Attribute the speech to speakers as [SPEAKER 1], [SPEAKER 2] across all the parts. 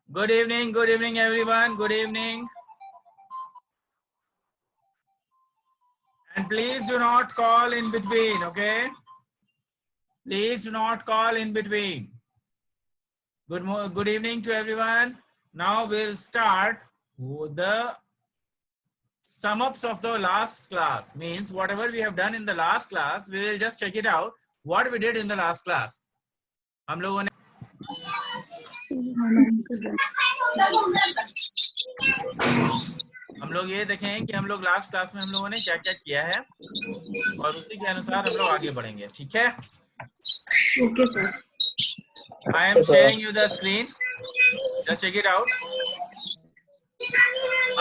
[SPEAKER 1] Good evening everyone. Good evening. And please do not call in between, okay? Please do not call in between. Good evening to everyone. Now we'll start with the sum ups of the last class. Means whatever we have done in the last class, we will just check it out. What we did in the last class. हम लोगों ने हम लोग ये देखें कि हम लोग लास्ट क्लास में हम लोगों ने क्या क्या किया है और उसी के अनुसार हम लोग आगे बढ़ेंगे. ठीक है?
[SPEAKER 2] Okay sir.
[SPEAKER 1] I am sharing you the screen. Just check it out.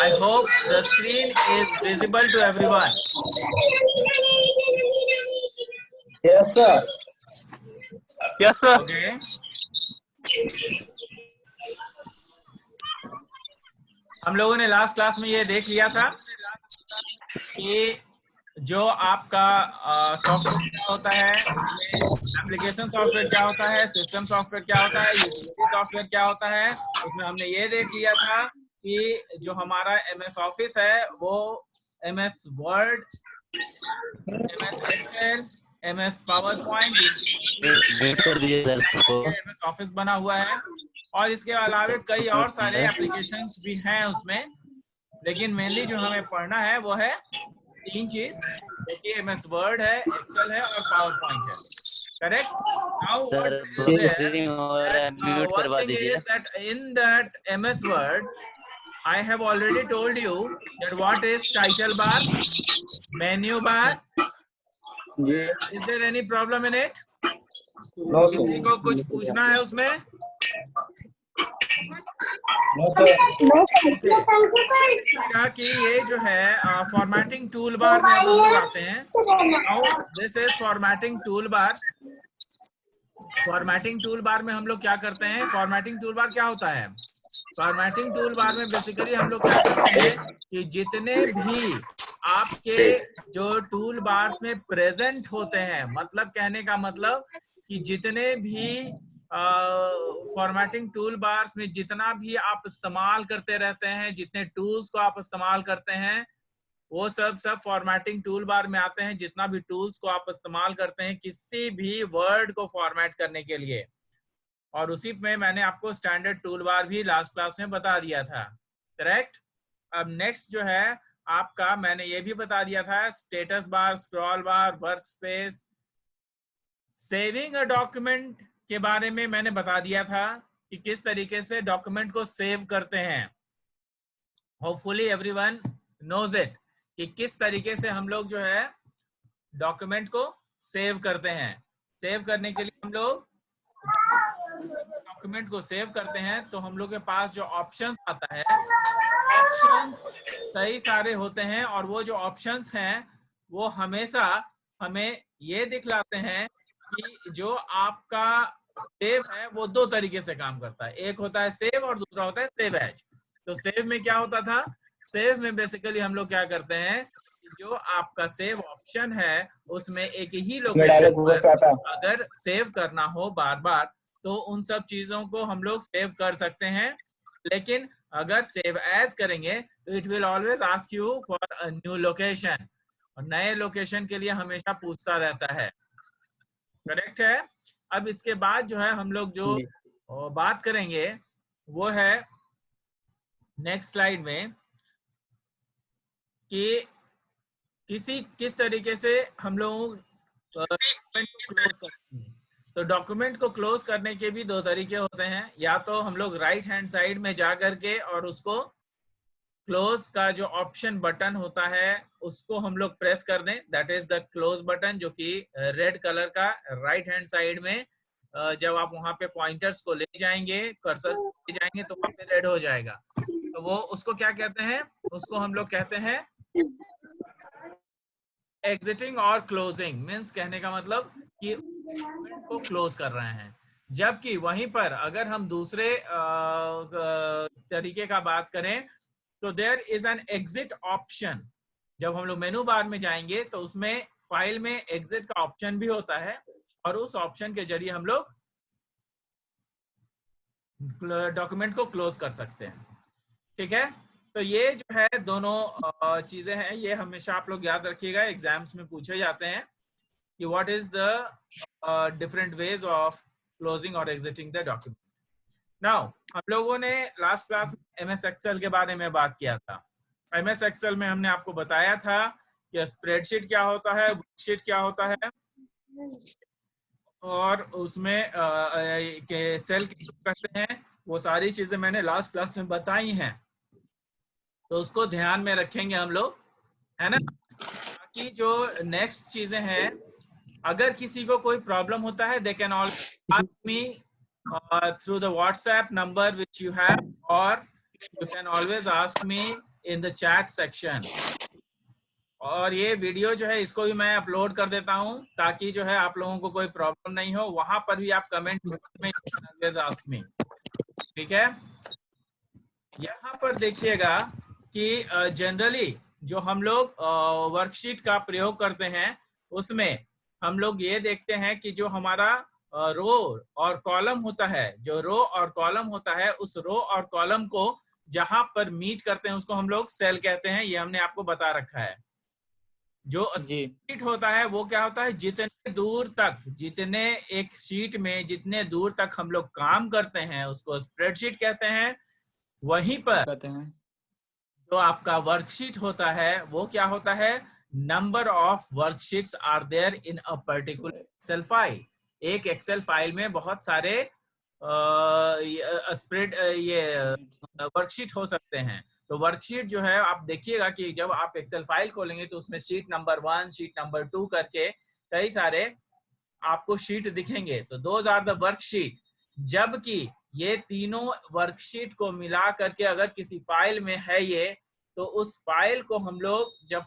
[SPEAKER 1] I hope the screen is visible to everyone.
[SPEAKER 3] Yes, sir.
[SPEAKER 4] Yes, sir.
[SPEAKER 1] Okay. हम लोगों ने लास्ट क्लास में ये देख लिया था कि जो आपका सॉफ्टवेयर क्या होता है, उसमें एप्लीकेशन सॉफ्टवेयर क्या होता है, सिस्टम सॉफ्टवेयर क्या होता है, यूटिलिटी सॉफ्टवेयर क्या होता है. उसमें हमने ये देख लिया था कि जो हमारा MS ऑफिस है वो MS Word, MS Excel, MS PowerPoint, MS Office बना हुआ है. और इसके अलावा कई और सारे एप्लीकेशंस भी हैं उसमें, लेकिन मेनली जो हमें पढ़ना है वो है तीन चीज, जो कि MS वर्ड है, एक्सेल है और पावर पॉइंट है. Correct? Now what is there? One thing is that in that MS Word, I have already told you that what is title bar, menu bar. Is there any problem in it?
[SPEAKER 3] No, sir.
[SPEAKER 1] किसी को कुछ पूछना है उसमें?
[SPEAKER 3] No, sir.
[SPEAKER 1] कहा कि ये जो है फॉर्मेटिंग टूल बार में हम लोग आते हैं. Now this is formatting toolbar. Formatting tool bar में हम लोग क्या करते हैं? फॉर्मेटिंग टूल बार क्या होता है? फॉर्मेटिंग टूल बार में बेसिकली हम लोग क्या करते हैं कि जितने भी आपके जो टूल बार्स में प्रेजेंट होते हैं, मतलब कहने का मतलब कि जितने भी फॉर्मेटिंग टूल बार्स में जितना भी आप इस्तेमाल करते रहते हैं, जितने टूल्स को आप इस्तेमाल करते हैं, वो सब फॉर्मेटिंग टूल बार में आते हैं. जितना भी टूल्स को आप इस्तेमाल करते हैं किसी भी वर्ड को फॉर्मेट करने के लिए, और उसी में मैंने आपको स्टैंडर्ड टूल बार भी लास्ट क्लास में बता दिया था. करेक्ट? अब नेक्स्ट जो है आपका, मैंने ये भी बता दिया था status bar, scroll bar, work space. Saving a document के बारे में मैंने बता दिया था कि किस तरीके से डॉक्यूमेंट को सेव करते हैं. होपफुली एवरीवन नोज इट कि किस तरीके से हम लोग जो है डॉक्यूमेंट को सेव करते हैं. सेव करने के लिए हम लोग डॉक्यूमेंट को सेव करते हैं तो हम लोग के पास जो ऑप्शंस आता है, ऑप्शंस कई सारे होते हैं और वो जो ऑप्शंस हैं वो हमेशा हमें ये दिखलाते हैं कि जो आपका सेव है वो दो तरीके से काम करता है. एक होता है सेव और दूसरा होता है सेव एज. तो सेव में क्या होता था? सेव में बेसिकली हम लोग क्या करते हैं, जो आपका सेव ऑप्शन है उसमें एक ही लोकेशन पर अगर सेव करना हो बार बार तो उन सब चीजों को हम लोग सेव कर सकते हैं. लेकिन अगर सेव एज करेंगे तो it will always ask you for a new location, और नए लोकेशन के लिए हमेशा पूछता रहता है. करेक्ट है? अब इसके बाद जो है हम लोग जो बात करेंगे वो है नेक्स्ट स्लाइड में कि किस तरीके से हम लोग डॉक्यूमेंट को क्लोज करते हैं. तो डॉक्यूमेंट को क्लोज करने के भी दो तरीके होते हैं. या तो हम लोग राइट हैंड साइड में जा करके और उसको क्लोज का जो ऑप्शन बटन होता है उसको हम लोग प्रेस कर दें, that is the close button, जो कि रेड कलर का राइट हैंड साइड में जब आप वहां पे पॉइंटर्स को ले जाएंगे, कर्सर ले जाएंगे तो वहां पे रेड हो जाएगा. तो वो उसको क्या कहते हैं? उसको हम लोग कहते हैं एग्जिटिंग और क्लोजिंग. मीन्स कहने का मतलब कि को क्लोज कर रहे हैं. जबकि वहीं पर अगर हम दूसरे तरीके का बात करें तो there is an exit option. जब हम लोग मेनू बार में जाएंगे तो उसमें फाइल में एग्जिट का ऑप्शन भी होता है और उस ऑप्शन के जरिए हम लोग डॉक्यूमेंट को क्लोज कर सकते हैं। ठीक है, तो ये जो है दोनों चीजें हैं, ये हमेशा आप लोग याद रखिएगा, एग्जाम्स में पूछे जाते हैं कि what is the different ways of closing और एग्जिटिंग द डॉक्यूमेंट। नाउ हम लोगों ने लास्ट क्लास में एमएस एक्सेल के बारे में बात किया था। एमएस एक्सेल में हमने आपको बताया था कि स्प्रेडशीट क्या होता है, वर्कशीट क्या होता है, और उसमें के सेल करते हैं, वो सारी चीजें मैंने लास्ट क्लास में बताई हैं, तो उसको ध्यान में रखेंगे हम लोग, है ना। बाकी जो नेक्स्ट चीजें हैं, अगर किसी को कोई प्रॉब्लम होता है, they can always ask me through the WhatsApp number which you have, और you can always ask me in the chat section. और ये वीडियो जो है इसको भी मैं अपलोड कर देता हूँ ताकि जो है आप लोगों को कोई प्रॉब्लम नहीं हो, वहां पर भी आप कमेंट में ऑलवेज आस्क मी। ठीक है, यहाँ पर देखिएगा कि जनरली जो हम लोग वर्कशीट का प्रयोग करते हैं, उसमें हम लोग ये देखते हैं कि जो हमारा रो और कॉलम होता है, जो रो और कॉलम होता है, उस रो और कॉलम को जहां पर मीट करते हैं उसको हम लोग सेल कहते हैं। ये हमने आपको बता रखा है। जो स्प्रेडशीट होता है वो क्या होता है, जितने दूर तक, जितने एक शीट में जितने दूर तक हम लोग काम करते हैं उसको स्प्रेडशीट कहते हैं। वहीं पर
[SPEAKER 4] कहते हैं
[SPEAKER 1] जो आपका वर्कशीट होता है वो क्या होता है, number of worksheets are there in a particular Excel file. एक एक्सेल फाइल में बहुत सारे ये वर्कशीट हो सकते हैं। तो वर्कशीट जो है आप देखिएगा कि जब आप एक्सेल फाइल खोलेंगे तो उसमें शीट नंबर 1, शीट नंबर 2 करके कई सारे आपको शीट दिखेंगे, तो दोज आर द वर्कशीट। जबकि ये तीनों वर्कशीट को मिला करके अगर किसी फाइल में है ये, तो उस फाइल को हम लोग जब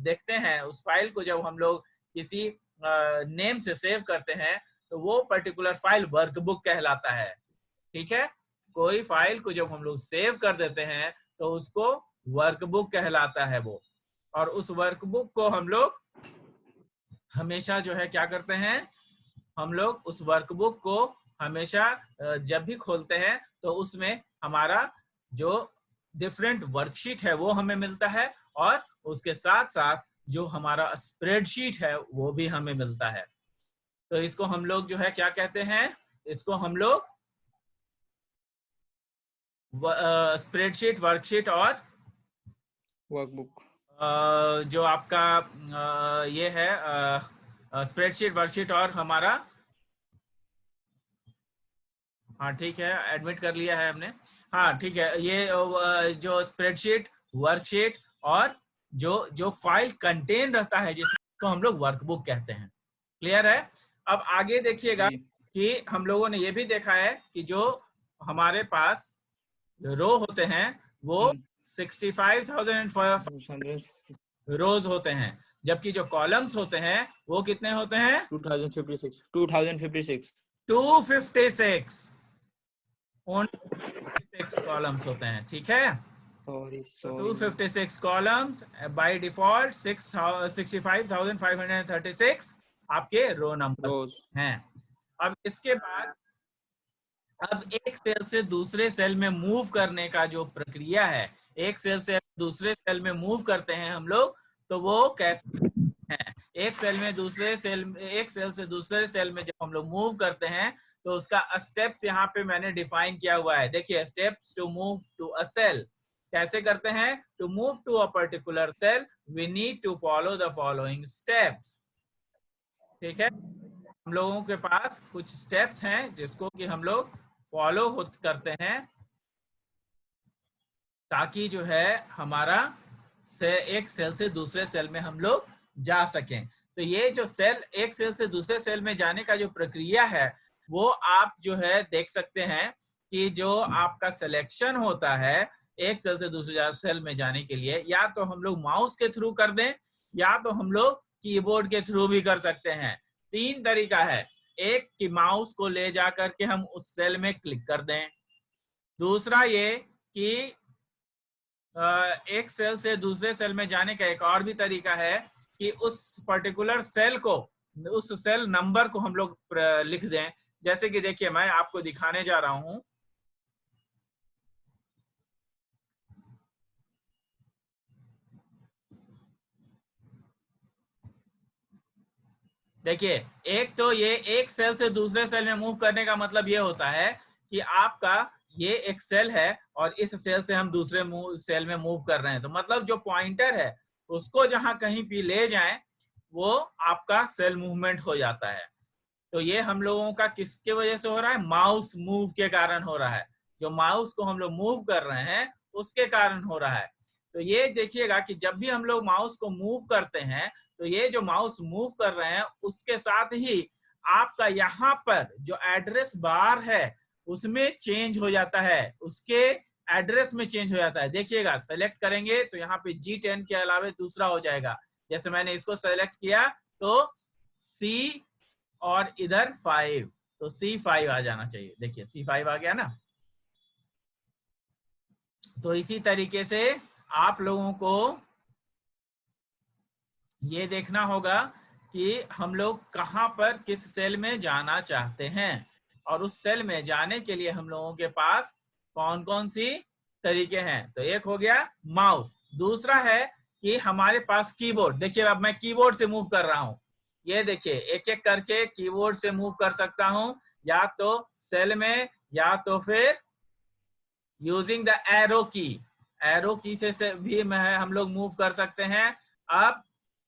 [SPEAKER 1] देखते हैं, उस फाइल को जब हम लोग किसी नेम से सेव करते हैं, तो वो पर्टिकुलर फाइल वर्कबुक कहलाता है। ठीक है, कोई फाइल को जब हम लोग सेव कर देते हैं तो उसको वर्कबुक कहलाता है वो। और उस वर्कबुक को हम लोग हमेशा जो है क्या करते हैं, हम लोग उस वर्कबुक को हमेशा जब भी खोलते हैं तो उसमें हमारा जो डिफरेंट वर्कशीट है वो हमें मिलता है, और उसके साथ साथ जो हमारा स्प्रेडशीट है वो भी हमें मिलता है। तो इसको हम लोग जो है क्या कहते हैं, इसको हम लोग स्प्रेडशीट, वर्कशीट और
[SPEAKER 4] वर्कबुक,
[SPEAKER 1] जो आपका ये है स्प्रेडशीट, वर्कशीट और हमारा, हाँ ठीक है, एडमिट कर लिया है हमने, हाँ ठीक है, ये जो स्प्रेडशीट, वर्कशीट और जो फाइल कंटेन रहता है जिसको हम लोग वर्कबुक कहते हैं। क्लियर है। अब आगे देखिएगा कि हम लोगों ने ये भी देखा है कि जो हमारे पास रो होते हैं वो 65,000 रोज होते हैं, जबकि जो कॉलम्स होते हैं वो कितने होते हैं,
[SPEAKER 4] 2056
[SPEAKER 1] कॉलम्स होते हैं। ठीक है,
[SPEAKER 4] सॉरी
[SPEAKER 1] 256 कॉलम्स बाय डिफॉल्ट 65,536 आपके रो नंबर हैं। अब इसके बाद अब एक सेल से दूसरे सेल में मूव करने का जो प्रक्रिया है, एक सेल से दूसरे सेल में मूव करते हैं हम लोग, तो वो कैसे है, एक सेल से दूसरे सेल में जब हम लोग मूव करते हैं तो उसका स्टेप्स यहाँ पे मैंने डिफाइन किया हुआ है। देखिए, steps to move to a cell कैसे करते हैं, to move to a particular cell we need to follow the following steps. ठीक है, हम लोगों के पास कुछ स्टेप्स हैं जिसको कि हम लोग फॉलो करते हैं ताकि जो है हमारा एक सेल से दूसरे सेल में हम लोग जा सकें। तो ये जो सेल, एक सेल से दूसरे सेल में जाने का जो प्रक्रिया है वो आप जो है देख सकते हैं कि जो आपका सिलेक्शन होता है एक सेल से दूसरे सेल में जाने के लिए, या तो हम लोग माउस के थ्रू कर दें या तो हम लोग कीबोर्ड के थ्रू भी कर सकते हैं। 3 तरीका है, एक कि माउस को ले जा करके हम उस सेल में क्लिक कर दें, दूसरा ये कि एक सेल से दूसरे सेल में जाने का एक और भी तरीका है कि उस पर्टिकुलर सेल को, उस सेल नंबर को हम लोग लिख दें। जैसे कि देखिए मैं आपको दिखाने जा रहा हूं देखिए, एक तो ये एक सेल से दूसरे सेल में मूव करने का मतलब ये होता है कि आपका ये एक सेल है और इस सेल से हम दूसरे सेल में मूव कर रहे हैं, तो मतलब जो पॉइंटर है उसको जहां कहीं भी ले जाएं वो आपका सेल मूवमेंट हो जाता है। तो ये हम लोगों का किसके वजह से हो रहा है? माउस मूव के कारण हो रहा है। जो माउस को हम लोग मूव कर रहे हैं उसके कारण हो रहा है। तो ये देखिएगा कि जब भी हम लोग माउस को मूव करते हैं तो ये जो माउस मूव कर रहे हैं उसके साथ ही आपका यहाँ पर जो एड्रेस बार है उसमें चेंज हो जाता है, उसके एड्रेस में चेंज हो जाता है। देखिएगा, सेलेक्ट करेंगे तो यहाँ पे G10 के अलावा दूसरा हो जाएगा। जैसे मैंने इसको सेलेक्ट किया तो C और इधर 5, तो C5 आ जाना चाहिए। देखिए C5 आ गया ना। तो इसी तरीके से आप लोगों को ये देखना होगा कि हम लोग कहां पर किस सेल में जाना चाहते हैं और उस सेल में जाने के लिए हम लोगों के पास कौन कौन सी तरीके हैं। तो एक हो गया माउस, दूसरा है कि हमारे पास कीबोर्ड। देखिए अब मैं कीबोर्ड से मूव कर रहा हूं, ये देखिए एक एक करके कीबोर्ड से मूव कर सकता हूं, या तो सेल में या तो फिर यूजिंग द एरो की। एरो की से भी हम लोग मूव कर सकते हैं, up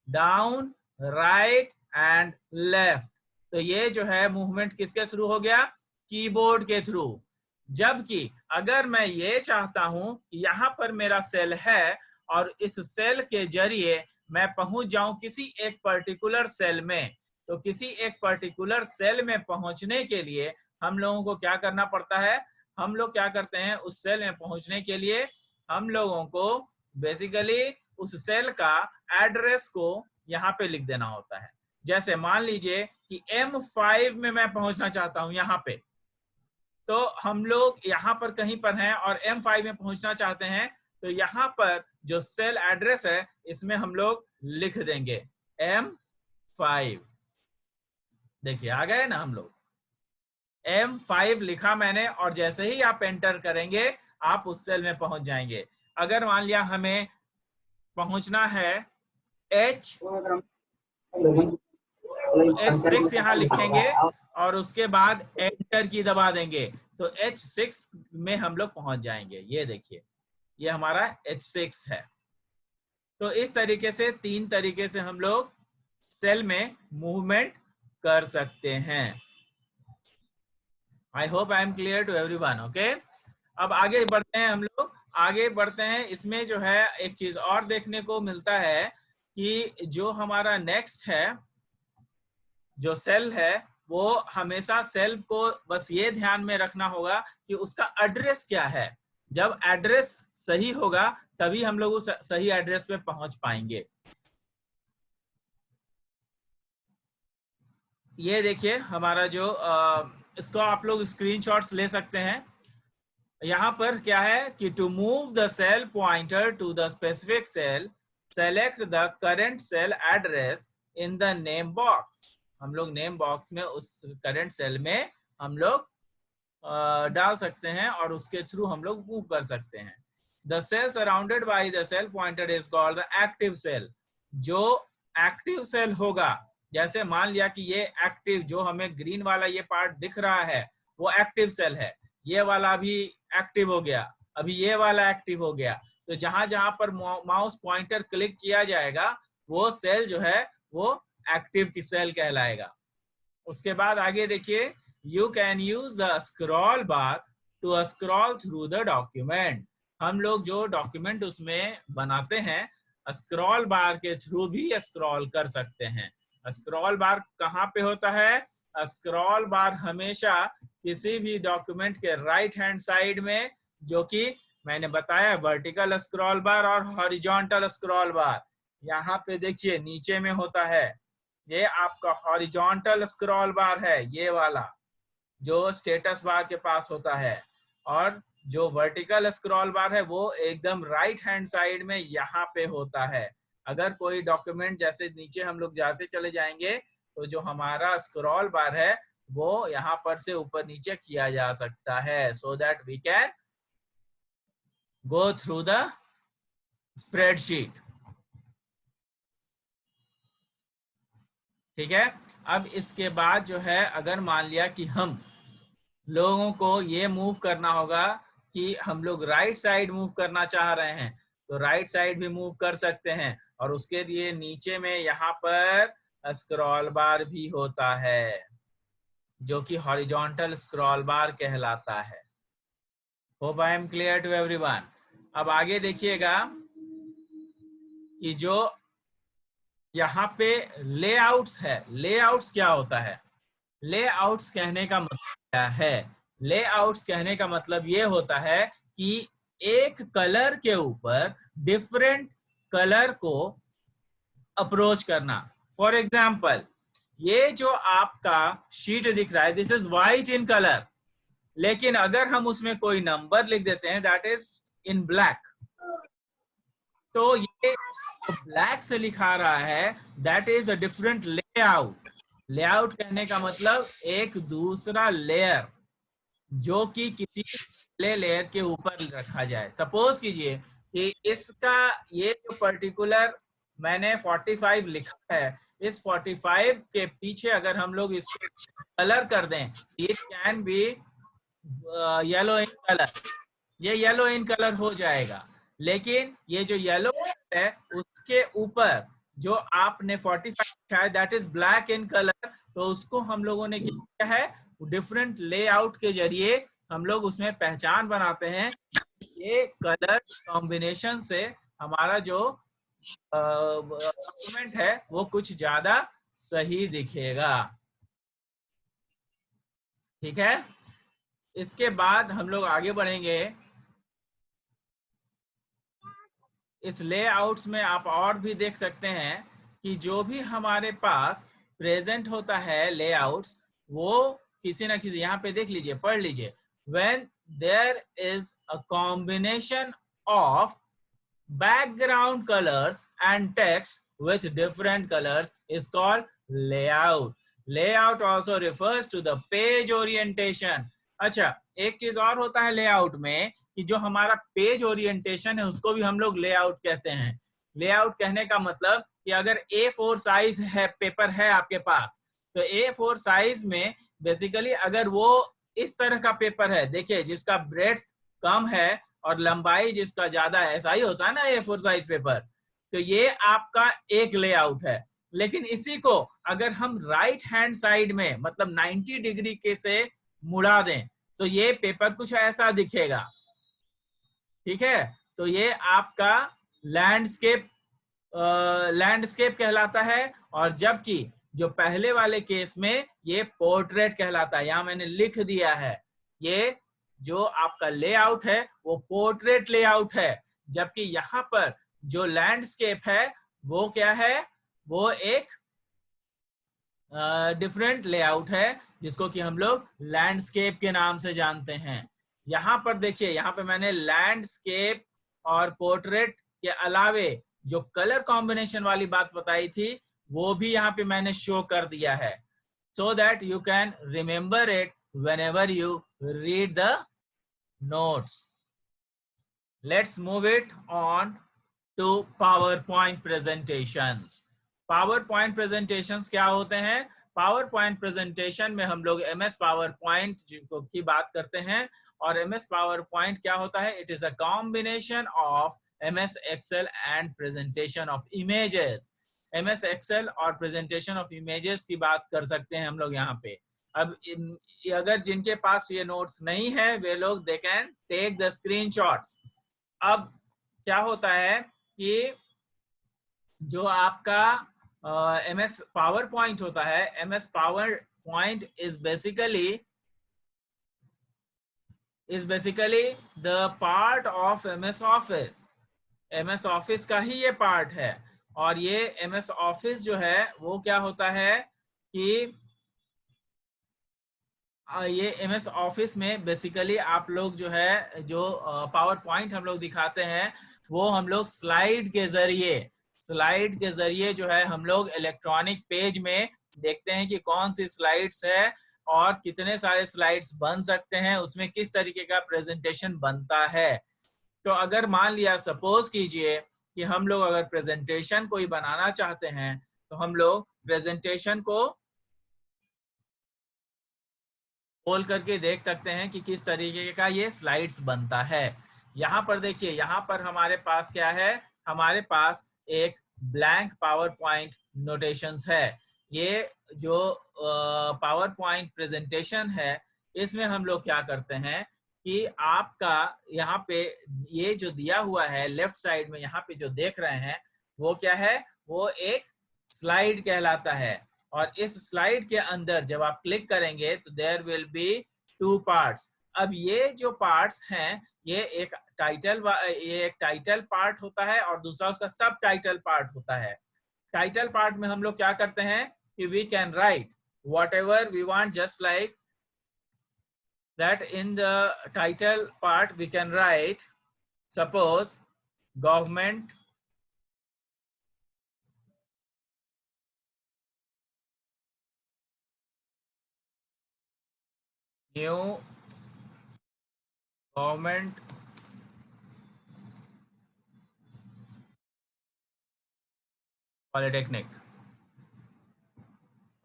[SPEAKER 1] down right and left. तो ये जो है मूवमेंट किसके थ्रू हो गया? कीबोर्ड के थ्रू। जबकि अगर मैं ये चाहता हूं कि यहां पर मेरा सेल है और इस सेल के जरिए मैं पहुंच जाऊं किसी एक पर्टिकुलर सेल में, तो किसी एक पर्टिकुलर सेल में पहुंचने के लिए हम लोगों को क्या करना पड़ता है? हम लोग क्या करते हैं, उस सेल में पहुंचने के लिए हम लोगों को बेसिकली उस सेल का एड्रेस को यहाँ पे लिख देना होता है। जैसे मान लीजिए कि M5 में मैं पहुंचना चाहता हूं यहाँ पे, तो हम लोग यहाँ पर कहीं पर हैं और M5 में पहुंचना चाहते हैं, तो यहाँ पर जो सेल एड्रेस है इसमें हम लोग लिख देंगे M5। देखिए आ गए ना हम लोग, M5 लिखा मैंने और जैसे ही आप एंटर करेंगे आप उस सेल में पहुंच जाएंगे। अगर मान लिया हमें पहुंचना है H6 यहाँ लिखेंगे और उसके बाद एंटर की दबा देंगे तो H6 में हम लोग पहुंच जाएंगे। ये देखिए ये हमारा H6 है। तो इस तरीके से 3 तरीके से हम लोग सेल में मूवमेंट कर सकते हैं। I hope I am clear to everyone. Okay, अब आगे बढ़ते हैं, हम लोग आगे बढ़ते हैं। इसमें जो है एक चीज और देखने को मिलता है कि जो हमारा नेक्स्ट है जो सेल है वो हमेशा सेल को बस ये ध्यान में रखना होगा कि उसका एड्रेस क्या है। जब एड्रेस सही होगा तभी हम लोग उस सही एड्रेस पे पहुंच पाएंगे। ये देखिए हमारा जो इसको आप लोग स्क्रीनशॉट्स ले सकते हैं। यहाँ पर क्या है कि to move the cell pointer to the specific cell select the current cell address in the name box. हम लोग नेम बॉक्स में उस करंट सेल में हम लोग डाल सकते हैं और उसके थ्रू हम लोग मूव कर सकते हैं। The cell surrounded by the cell pointer is called the active cell. जो एक्टिव सेल होगा, जैसे मान लिया कि ये एक्टिव जो हमें ग्रीन वाला ये पार्ट दिख रहा है वो एक्टिव सेल है, ये वाला भी एक्टिव हो गया, अभी ये वाला एक्टिव हो गया। तो जहां जहां पर माउस पॉइंटर क्लिक किया जाएगा वो सेल जो है वो एक्टिव की सेल कहलाएगा। उसके बाद आगे देखिए, you can use the scroll bar to scroll through the document. हम लोग जो डॉक्यूमेंट उसमें बनाते हैं स्क्रॉल बार के थ्रू भी स्क्रॉल कर सकते हैं। स्क्रॉल बार कहाँ पे होता है? स्क्रॉल बार हमेशा किसी भी डॉक्यूमेंट के राइट हैंड साइड में, जो कि मैंने बताया वर्टिकल स्क्रॉल बार और हॉरिजॉन्टल स्क्रॉल बार। यहाँ पे देखिए नीचे में होता है, ये आपका हॉरिजॉन्टल स्क्रॉल बार है, ये वाला जो स्टेटस बार के पास होता है, और जो वर्टिकल स्क्रॉल बार है वो एकदम राइट हैंड साइड में यहाँ पे होता है। अगर कोई डॉक्यूमेंट जैसे नीचे हम लोग जाते चले जाएंगे तो जो हमारा स्क्रॉल बार है वो यहाँ पर से ऊपर नीचे किया जा सकता है, so that we can go through the spreadsheet. ठीक है। अब इसके बाद जो है अगर मान लिया कि हम लोगों को ये मूव करना होगा कि हम लोग राइट साइड मूव करना चाह रहे हैं, तो राइट साइड भी मूव कर सकते हैं, और उसके लिए नीचे में यहाँ पर स्क्रॉल बार भी होता है जो कि हॉरिजॉन्टल स्क्रॉल बार कहलाता है। Hope I am clear to everyone. अब आगे देखिएगा कि जो यहाँ पे लेआउट्स है, लेआउट्स क्या होता है? लेआउट्स कहने का मतलब क्या है? लेआउट्स कहने का मतलब ये होता है कि एक कलर के ऊपर डिफरेंट कलर को अप्रोच करना। फॉर एग्जाम्पल, ये जो आपका शीट दिख रहा है, this is white in colour, लेकिन अगर हम उसमें कोई नंबर लिख देते हैं दैट इज इन ब्लैक, तो ये ब्लैक से लिखा रहा है that is a different layout. Layout कहने का मतलब एक दूसरा लेयर जो कि किसी लेयर के ऊपर रखा जाए। सपोज कीजिए कि इसका ये जो पर्टिकुलर मैंने 45 लिखा है, इस 45 के पीछे अगर हम लोग इसको कलर कर दें, it can be yellow in colour, ये येलो इन कलर हो जाएगा। लेकिन ये जो येलो है उसके ऊपर जो आपने 45 लिखा है that is black in colour, तो उसको हम लोगों ने क्या है, डिफरेंट लेआउट के जरिए हम लोग उसमें पहचान बनाते हैं। ये कलर कॉम्बिनेशन से हमारा जो डॉक्यूमेंट है वो कुछ ज्यादा सही दिखेगा। ठीक है। इसके बाद हम लोग आगे बढ़ेंगे। इस लेआउट्स में आप और भी देख सकते हैं कि जो भी हमारे पास प्रेजेंट होता है लेआउट्स, वो किसी ना किसी, यहाँ पे देख लीजिए, पढ़ लीजिए, when there is a combination of background colors and text with different colors is called layout. Layout also refers to the page orientation. अच्छा, एक चीज और होता है लेआउट में कि जो हमारा पेज ओरिएंटेशन है उसको भी हम लोग लेआउट कहते हैं। लेआउट कहने का मतलब कि अगर A4 साइज है, पेपर है आपके पास, तो A4 साइज में बेसिकली अगर वो इस तरह का पेपर है, देखिए जिसका ब्रेड्थ कम है और लंबाई जिसका ज्यादा है, ऐसा ही होता है ना A4 साइज पेपर, तो ये आपका एक लेआउट है। लेकिन इसी को अगर हम राइट हैंड साइड में मतलब 90 डिग्री के से मुड़ा दें तो ये पेपर कुछ ऐसा दिखेगा। ठीक है, तो ये आपका लैंडस्केप लैंडस्केप कहलाता है, और जबकि जो पहले वाले केस में ये पोर्ट्रेट कहलाता है। यहां मैंने लिख दिया है, ये जो आपका लेआउट है वो पोर्ट्रेट लेआउट है, जबकि यहाँ पर जो लैंडस्केप है वो क्या है, वो एक डिफरेंट लेआउट है जिसको कि हम लोग लैंडस्केप के नाम से जानते हैं। यहाँ पर देखिए, यहाँ पे मैंने लैंडस्केप और पोर्ट्रेट के अलावे जो कलर कॉम्बिनेशन वाली बात बताई थी वो भी यहाँ पे मैंने शो कर दिया है, so that you can remember it whenever you read the notes. Let's move it on to PowerPoint presentations. PowerPoint presentations क्या होते हैं? PowerPoint presentation में हम लोग MS PowerPoint की बात करते हैं, और MS PowerPoint क्या होता है? It is a combination of MS Excel and presentation of images. MS Excel और presentation of images की बात कर सकते हैं हम लोग यहाँ पे। अब अगर जिनके पास ये नोट्स नहीं है वे लोग they can take the screenshots. अब क्या होता है कि जो आपका MS PowerPoint होता है, MS PowerPoint is basically the part of MS Office. MS Office का ही ये पार्ट है, और ये MS Office जो है वो क्या होता है कि ये MS Office में बेसिकली आप लोग जो है जो PowerPoint हम लोग दिखाते हैं वो हम लोग स्लाइड के जरिए जो है हम लोग इलेक्ट्रॉनिक पेज में देखते हैं कि कौन सी स्लाइड्स है और कितने सारे स्लाइड्स बन सकते हैं, उसमें किस तरीके का प्रेजेंटेशन बनता है। तो अगर मान लिया, सपोज कीजिए कि हम लोग अगर प्रेजेंटेशन कोई बनाना चाहते हैं तो हम लोग प्रेजेंटेशन को खोल करके देख सकते हैं कि किस तरीके का ये स्लाइड्स बनता है। यहाँ पर देखिए, यहाँ पर हमारे पास क्या है, हमारे पास एक ब्लैंक पावर पॉइंट नोटेशंस है। ये जो पावर पॉइंट प्रेजेंटेशन है, इसमें हम लोग क्या करते हैं कि आपका यहाँ पे ये जो दिया हुआ है लेफ्ट साइड में, यहाँ पे जो देख रहे हैं वो क्या है, वो एक स्लाइड कहलाता है। और इस स्लाइड के अंदर जब आप क्लिक करेंगे तो देयर विल बी 2 पार्ट्स। अब ये जो पार्ट्स हैं, ये एक टाइटल पार्ट होता है और दूसरा उसका सब टाइटल पार्ट होता है। टाइटल पार्ट में हम लोग क्या करते हैं कि we can write whatever we want, just like that in the title part we can write, suppose government new government polytechnic.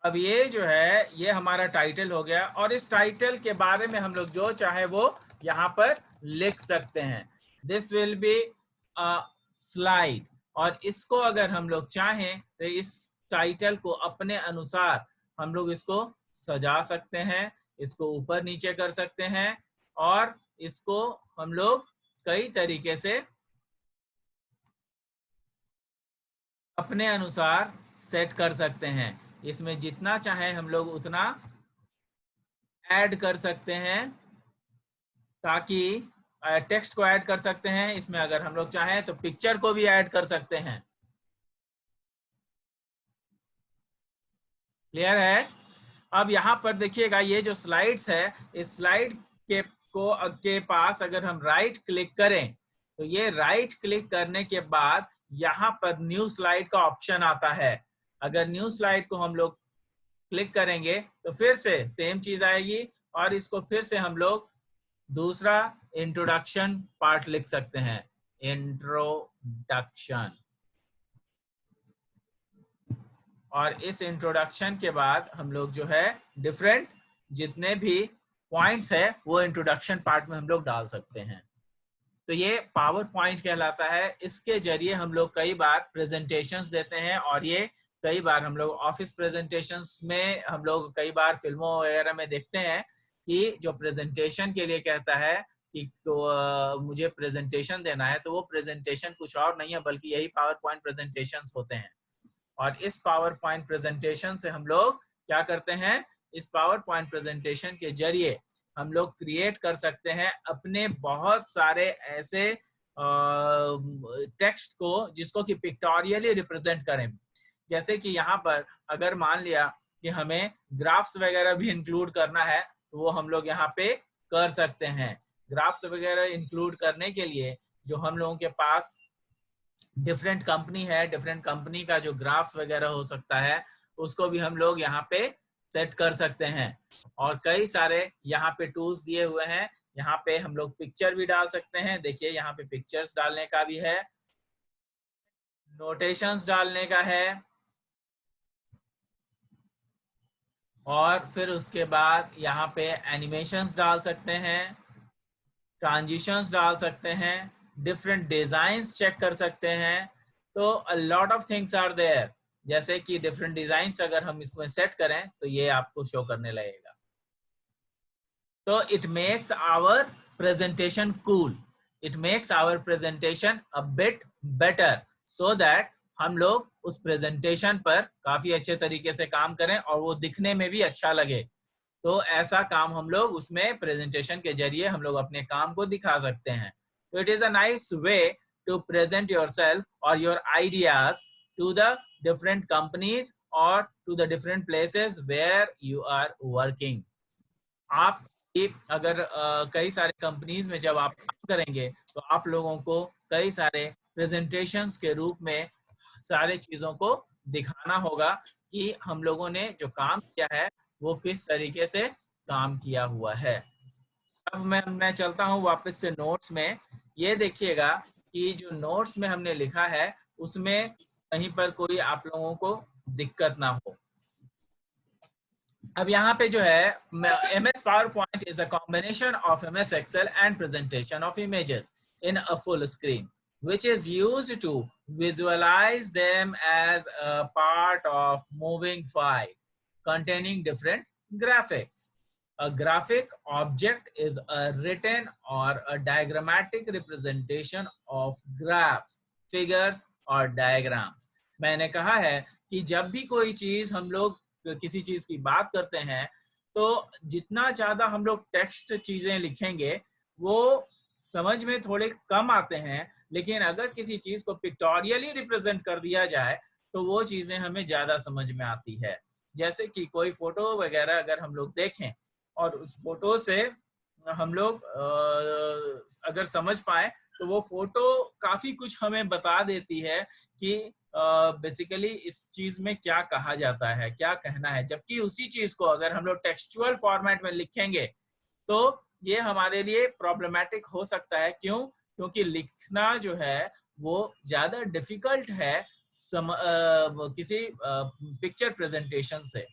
[SPEAKER 1] अब ये जो है ये हमारा टाइटल हो गया और इस टाइटल के बारे में हम लोग जो चाहे वो यहाँ पर लिख सकते हैं। This will be slide. और इसको अगर हम लोग चाहें तो इस टाइटल को अपने अनुसार हम लोग इसको सजा सकते हैं, इसको ऊपर नीचे कर सकते हैं और इसको हम लोग कई तरीके से अपने अनुसार सेट कर सकते हैं। इसमें जितना चाहे हम लोग उतना ऐड कर सकते हैं, ताकि टेक्स्ट को ऐड कर सकते हैं। इसमें अगर हम लोग चाहें तो पिक्चर को भी ऐड कर सकते हैं। क्लियर है? अब यहाँ पर देखिएगा, ये जो स्लाइड्स है, इस स्लाइड के पास अगर हम राइट क्लिक करें तो ये राइट क्लिक करने के बाद यहाँ पर न्यू स्लाइड का ऑप्शन आता है। अगर न्यू स्लाइड को हम लोग क्लिक करेंगे तो फिर से सेम चीज आएगी और इसको फिर से हम लोग दूसरा इंट्रोडक्शन पार्ट लिख सकते हैं, इंट्रोडक्शन। और इस इंट्रोडक्शन के बाद हम लोग जो है डिफरेंट जितने भी पॉइंट्स है वो इंट्रोडक्शन पार्ट में हम लोग डाल सकते हैं। तो ये पावर पॉइंट कहलाता है। इसके जरिए हम लोग कई बार प्रेजेंटेशंस देते हैं और ये कई बार हम लोग ऑफिस प्रेजेंटेशंस में, हम लोग कई बार फिल्मों वगैरह में देखते हैं कि जो प्रेजेंटेशन के लिए कहता है कि तो, मुझे प्रेजेंटेशन देना है, तो वो प्रेजेंटेशन कुछ और नहीं है बल्कि यही पावर पॉइंट प्रेजेंटेशंस होते हैं। और इस पावर पॉइंट प्रेजेंटेशन से हम लोग क्या करते हैं, इस पावर पॉइंट प्रेजेंटेशन के जरिए हम लोग क्रिएट कर सकते हैं अपने बहुत सारे ऐसे टेक्स्ट को जिसको कि पिक्टोरियली रिप्रेजेंट करें। जैसे कि यहाँ पर अगर मान लिया कि हमें ग्राफ्स वगैरह भी इंक्लूड करना है तो वो हम लोग यहाँ पे कर सकते हैं। ग्राफ्स वगैरह इंक्लूड करने के लिए जो हम लोगों के पास डिफरेंट कंपनी है, डिफरेंट कंपनी का जो ग्राफ्स वगैरह हो सकता है उसको भी हम लोग यहाँ पे सेट कर सकते हैं। और कई सारे यहाँ पे टूल्स दिए हुए हैं। यहाँ पे हम लोग पिक्चर भी डाल सकते हैं। देखिए यहाँ पे पिक्चर्स डालने का भी है, नोटेशंस डालने का है और फिर उसके बाद यहाँ पे एनिमेशंस डाल सकते हैं, ट्रांजिशंस डाल सकते हैं, डिफरेंट डिजाइन्स चेक कर सकते हैं। तो a lot of things are there. जैसे कि डिफरेंट डिजाइन्स अगर हम इसमें सेट करें तो ये आपको शो करने लगेगा। तो it makes our presentation cool, it makes our presentation a bit better, so that हम लोग उस प्रेजेंटेशन पर काफी अच्छे तरीके से काम करें और वो दिखने में भी अच्छा लगे। तो ऐसा काम हम लोग उसमें प्रेजेंटेशन के जरिए हम लोग अपने काम को दिखा सकते हैं। तो it is a nice way to present yourself और your ideas to the different companies or to the different places where you are working. आप अगर कई सारे कंपनीज में जब आप काम करेंगे तो आप लोगों को कई सारे प्रेजेंटेशंस के रूप में सारे चीजों को दिखाना होगा कि हम लोगों ने जो काम किया है वो किस तरीके से काम किया हुआ है। अब मैं चलता हूँ वापस से नोट्स में। ये देखिएगा कि जो नोट्स में हमने लिखा है उसमें कहीं पर कोई आप लोगों को दिक्कत ना हो। अब यहाँ पे जो है MS PowerPoint is a combination of MS Excel and presentation of images in a full screen, which is used to visualize them as a part of moving file containing different graphics. A graphic object is a written or a diagrammatic representation of graphs, figures और diagrams. मैंने कहा है कि जब भी कोई चीज हम लोग किसी चीज की बात करते हैं तो जितना ज्यादा हम लोग टेक्स्ट चीजें लिखेंगे वो समझ में थोड़े कम आते हैं, लेकिन अगर किसी चीज को पिक्टोरियली रिप्रेजेंट कर दिया जाए तो वो चीजें हमें ज्यादा समझ में आती है। जैसे कि कोई फोटो वगैरह अगर हम लोग देखें और उस फोटो से हम लोग अगर समझ पाए तो वो फोटो काफी कुछ हमें बता देती है कि बेसिकली इस चीज में क्या कहा जाता है, क्या कहना है। जबकि उसी चीज को अगर हम लोग टेक्सचुअल फॉर्मेट में लिखेंगे तो ये हमारे लिए प्रॉब्लमेटिक हो सकता है। क्यों? क्योंकि लिखना जो है वो ज्यादा डिफिकल्ट है किसी पिक्चर प्रेजेंटेशन से।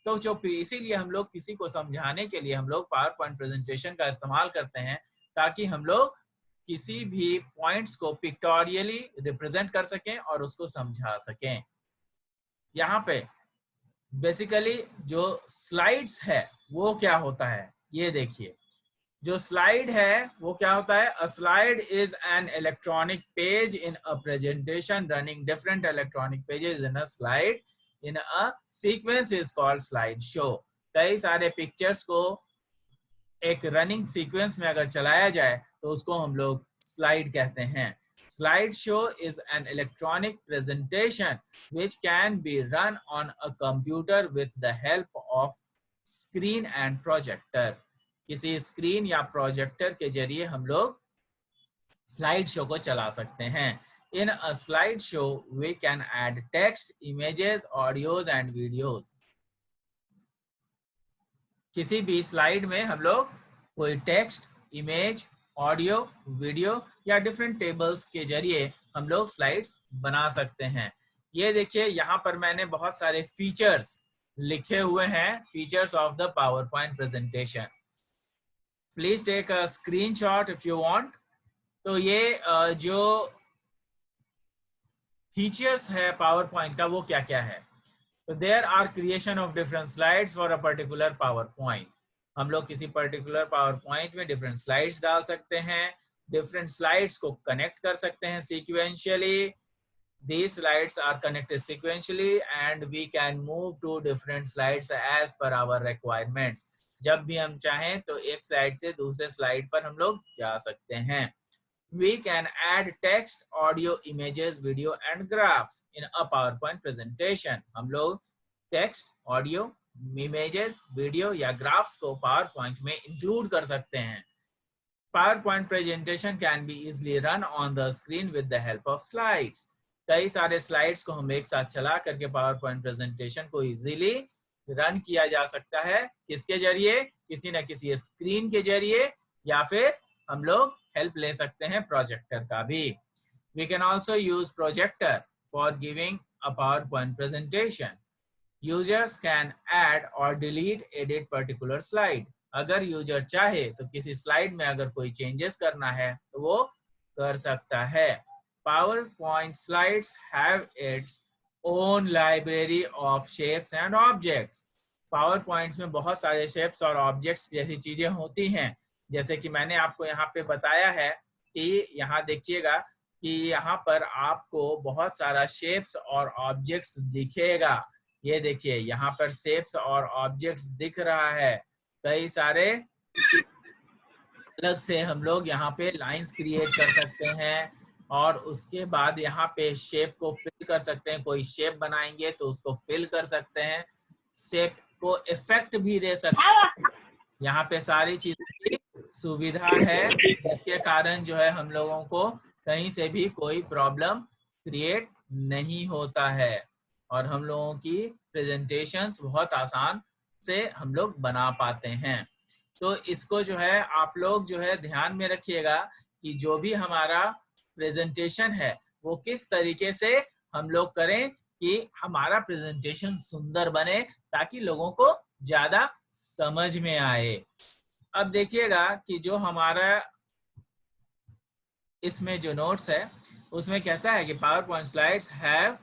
[SPEAKER 1] तो जो इसीलिए हम लोग किसी को समझाने के लिए हम लोग पावर पॉइंट प्रेजेंटेशन का इस्तेमाल करते हैं ताकि हम लोग किसी भी पॉइंट्स को पिक्टोरियली रिप्रेजेंट कर सकें और उसको समझा सकें। यहाँ पे बेसिकली जो स्लाइड्स है वो क्या होता है, ये देखिए। जो स्लाइड है वो क्या होता है? अ slide is an electronic page in a presentation running different electronic pages in a slide in a sequence is called slide show. कई सारे पिक्चर्स को एक रनिंग सीक्वेंस में अगर चलाया जाए तो उसको हम लोग स्लाइड कहते हैं। Slide show is an electronic presentation which can be run on a computer with the help of screen and projector। किसी स्क्रीन या प्रोजेक्टर के जरिए हम लोग स्लाइड शो को चला सकते हैं। In a slideshow, we can add text, images, audios and videos। किसी भी स्लाइड में हम लोग कोई टेक्स्ट, इमेज, ऑडियो, वीडियो या डिफरेंट टेबल्स के जरिए हम लोग स्लाइड्स बना सकते हैं। ये देखिए यहाँ पर मैंने बहुत सारे फीचर्स लिखे हुए हैं, features of the PowerPoint presentation. Please take a screenshot if you want. तो ये जो फीचर्स है पावर पॉइंट का वो क्या क्या है? तो there are creation of different slides for a particular PowerPoint. हम लोग किसी पर्टिकुलर पावर पॉइंट में डिफरेंट स्लाइड्स डाल सकते हैं, डिफरेंट स्लाइड्स को कनेक्ट कर सकते हैं sequentially. These slides are connected sequentially and we can move to different slides as per our requirements। जब भी हम चाहें तो एक स्लाइड से दूसरे स्लाइड पर हम लोग जा सकते हैं। We can add text, audio, images, video and graphs in a PowerPoint presentation। हम लोग टेक्स्ट, ऑडियो, इमेजेस, वीडियो या ग्राफ्स को PowerPoint में इंक्लूड कर सकते हैं। PowerPoint presentation can be easily run on the screen with the help of slides। कई सारे स्लाइड्स को हम एक साथ चला करके पावर पॉइंट प्रेजेंटेशन को इजीली रन किया जा सकता है। किसके जरिए? किसी न किसी स्क्रीन के जरिए, या फिर हम लोग हेल्प ले सकते हैं प्रोजेक्टर का भी। We can also use projector for giving a PowerPoint presentation। Users can add or delete edit particular slide। अगर यूजर चाहे तो किसी स्लाइड में अगर कोई चेंजेस करना है तो वो कर सकता है। PowerPoint slides have its own library of shapes and objects। PowerPoints में बहुत सारे shapes और objects जैसी चीजें होती हैं। जैसे कि मैंने आपको यहाँ पे बताया है कि यहाँ देखिएगा कि यहाँ पर आपको बहुत सारा shapes और objects दिखेगा। ये देखिए यहाँ पर shapes और objects दिख रहा है। कई सारे अलग से हम लोग यहाँ पे लाइंस क्रिएट कर सकते हैं और उसके बाद यहाँ पे शेप को फिल कर सकते हैं। कोई शेप बनाएंगे तो उसको फिल कर सकते हैं, शेप को इफेक्ट भी दे सकते हैं। यहाँ पे सारी चीजों की सुविधा है जिसके कारण जो है हम लोगों को कहीं से भी कोई प्रॉब्लम क्रिएट नहीं होता है और हम लोगों की प्रेजेंटेशंस बहुत आसान से हम लोग बना पाते हैं। तो इसको जो है आप लोग जो है ध्यान में रखिएगा कि जो भी हमारा प्रेजेंटेशन है वो किस तरीके से हम लोग करें कि हमारा प्रेजेंटेशन सुंदर बने ताकि लोगों को ज्यादा समझ में आए। अब देखिएगा कि जो हमारा इसमें जो नोट्स है उसमें कहता है कि power point slides have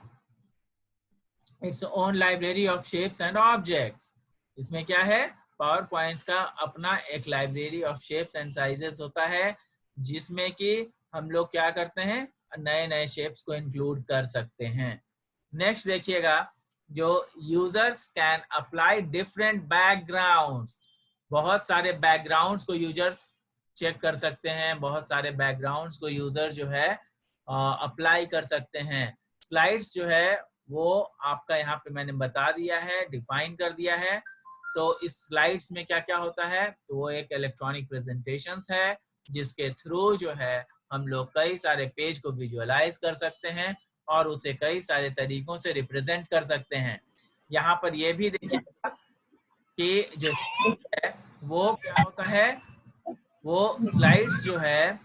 [SPEAKER 1] its own library of shapes and objects. इसमें क्या है, पावर पॉइंट्स का अपना एक library of shapes and sizes होता है, जिसमें कि हम लोग क्या करते हैं, नए नए शेप्स को इंक्लूड कर सकते हैं। नेक्स्ट देखिएगा, जो users can apply different backgrounds, बहुत सारे बैकग्राउंड्स को यूजर्स चेक कर सकते हैं, बहुत सारे बैकग्राउंड्स को यूजर जो है अप्लाई कर सकते हैं। स्लाइड्स जो है वो आपका यहाँ पे मैंने बता दिया है, डिफाइन कर दिया है। तो इस स्लाइड्स में क्या क्या होता है, तो वो एक इलेक्ट्रॉनिक प्रेजेंटेशंस है जिसके थ्रू जो है हम लोग कई सारे पेज को विजुअलाइज कर सकते हैं और उसे कई सारे तरीकों से रिप्रेजेंट कर सकते हैं। यहाँ पर ये भी देखिएगा कि जो है वो क्या होता है, वो स्लाइड्स जो है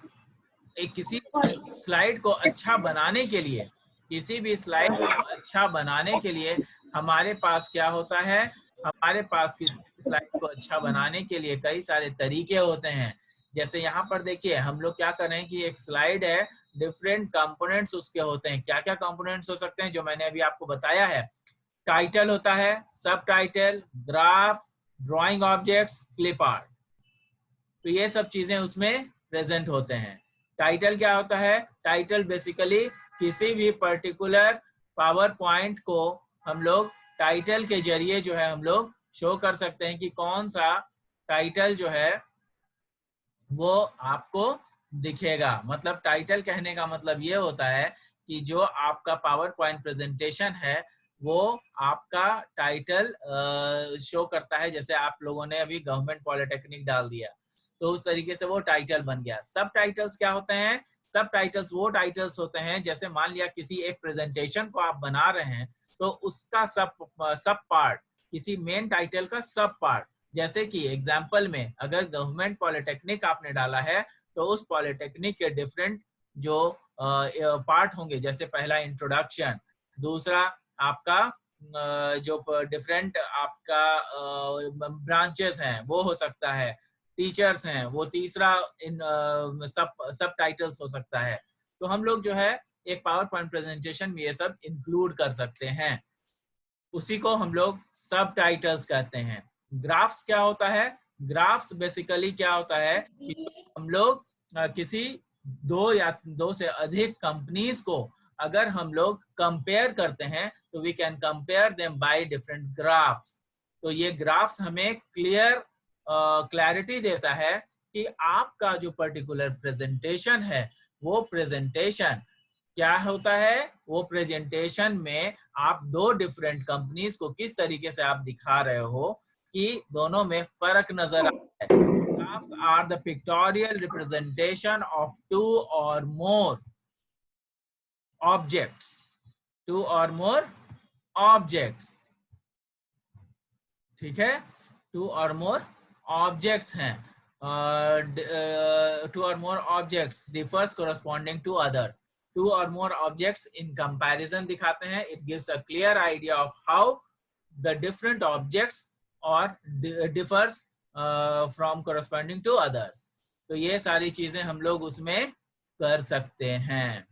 [SPEAKER 1] एक किसी स्लाइड को अच्छा बनाने के लिए, किसी भी स्लाइड को अच्छा बनाने के लिए हमारे पास क्या होता है, हमारे पास किसी स्लाइड को अच्छा बनाने के लिए कई सारे तरीके होते हैं। जैसे यहाँ पर देखिए हम लोग क्या कर रहे हैं कि एक स्लाइड है, डिफरेंट कंपोनेंट्स उसके होते हैं। क्या क्या कंपोनेंट्स हो सकते हैं जो मैंने अभी आपको बताया है, टाइटल होता है, सब title, graphs, drawing objects, clip art, तो ये सब चीजें उसमें प्रेजेंट होते हैं। टाइटल क्या होता है, टाइटल बेसिकली किसी भी पर्टिकुलर पावर पॉइंट को हम लोग टाइटल के जरिए जो है हम लोग शो कर सकते हैं कि कौन सा टाइटल जो है वो आपको दिखेगा। मतलब टाइटल कहने का मतलब ये होता है कि जो आपका पावर पॉइंट प्रेजेंटेशन है वो आपका टाइटल शो करता है। जैसे आप लोगों ने अभी गवर्नमेंट पॉलिटेक्निक डाल दिया तो उस तरीके से वो टाइटल बन गया। सब टाइटल्स क्या होते हैं, सब टाइटल्स वो टाइटल्स होते हैं, जैसे मान लिया किसी एक प्रेजेंटेशन को आप बना रहे हैं तो उसका सब पार्ट, किसी मेन टाइटल का सब पार्ट, जैसे कि एग्जाम्पल में अगर गवर्नमेंट पॉलिटेक्निक आपने डाला है तो उस पॉलिटेक्निक के डिफरेंट जो पार्ट होंगे, जैसे पहला इंट्रोडक्शन, दूसरा आपका जो डिफरेंट आपका ब्रांचेस हैं वो हो सकता है, टीचर्स हैं वो तीसरा, इन सब टाइटल्स हो सकता है। तो हम लोग जो है एक पावर पॉइंट प्रेजेंटेशन में ये सब इंक्लूड कर सकते हैं, उसी को हम लोग सब टाइटल्स कहते हैं। ग्राफ्स क्या होता है, ग्राफ्स बेसिकली क्या होता है कि हम लोग किसी दो या दो से अधिक कंपनीज को अगर हम लोग कंपेयर करते हैं तो we can compare them by different graphs. तो ये ग्राफ्स हमें क्लैरिटी देता है कि आपका जो पर्टिकुलर प्रेजेंटेशन है वो प्रेजेंटेशन क्या होता है, वो प्रेजेंटेशन में आप दो डिफरेंट कंपनीज को किस तरीके से आप दिखा रहे हो कि दोनों में फर्क नजर आता है। Graphs are the pictorial representation of two or more objects, two or more objects, ठीक है, two or more objects हैं, two or more objects differs corresponding to others, two or more objects in comparison दिखाते हैं, it gives a clear idea of how the different objects or differs from corresponding to others। तो ये सारी चीजें हम लोग उसमें कर सकते हैं।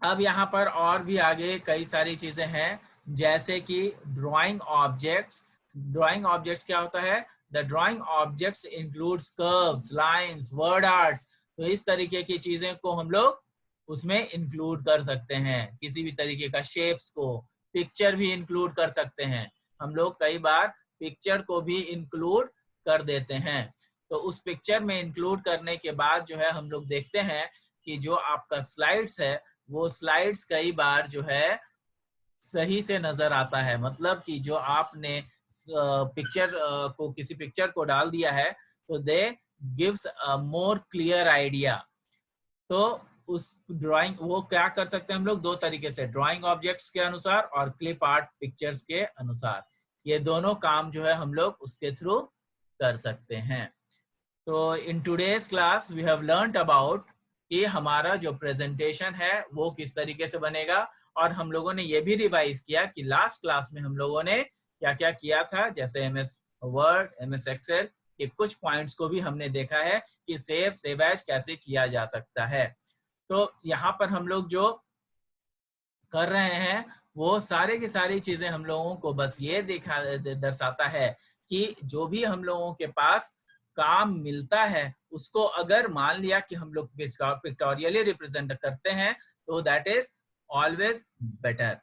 [SPEAKER 1] अब यहाँ पर और भी आगे कई सारी चीजें हैं, जैसे कि ड्राइंग ऑब्जेक्ट्स। ड्राइंग ऑब्जेक्ट्स क्या होता है, the drawing objects includes curves, lines, word arts. तो इस तरीके की चीजें को हम लोग उसमें इंक्लूड कर सकते हैं, किसी भी तरीके का शेप्स को। पिक्चर भी इंक्लूड कर सकते हैं, हम लोग कई बार पिक्चर को भी इंक्लूड कर देते हैं। तो उस पिक्चर में इंक्लूड करने के बाद जो है हम लोग देखते हैं कि जो आपका स्लाइड्स है वो स्लाइड्स कई बार जो है सही से नजर आता है। मतलब कि जो आपने पिक्चर को, किसी पिक्चर को डाल दिया है तो they gives a more clear idea. तो उस ड्राइंग वो क्या कर सकते हैं हम लोग दो तरीके से, ड्राइंग ऑब्जेक्ट्स के अनुसार और क्लिप आर्ट पिक्चर्स के अनुसार। ये दोनों काम जो है हम लोग उसके थ्रू कर सकते हैं। तो in today's class we have learned about कि हमारा जो प्रेजेंटेशन है वो किस तरीके से बनेगा। और हम लोगों ने ये भी रिवाइज किया कि लास्ट क्लास में हम लोगों ने क्या क्या किया था, जैसे एमएस वर्ड, एमएस एक्सेल के कुछ पॉइंट्स को भी हमने देखा है कि सेव एज कैसे किया जा सकता है। तो यहाँ पर हम लोग जो कर रहे हैं वो सारे की सारी चीजें हम लोगों को बस ये दर्शाता है कि जो भी हम लोगों के पास काम मिलता है उसको अगर मान लिया कि हम लोग पिक्टोरियली रिप्रेजेंट करते हैं तो दैट इज ऑलवेज बेटर।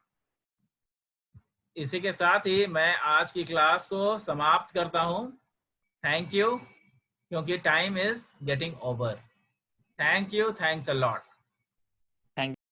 [SPEAKER 1] इसी के साथ ही मैं आज की क्लास को समाप्त करता हूं। थैंक यू, क्योंकि time is getting over. Thank you, thanks a lot.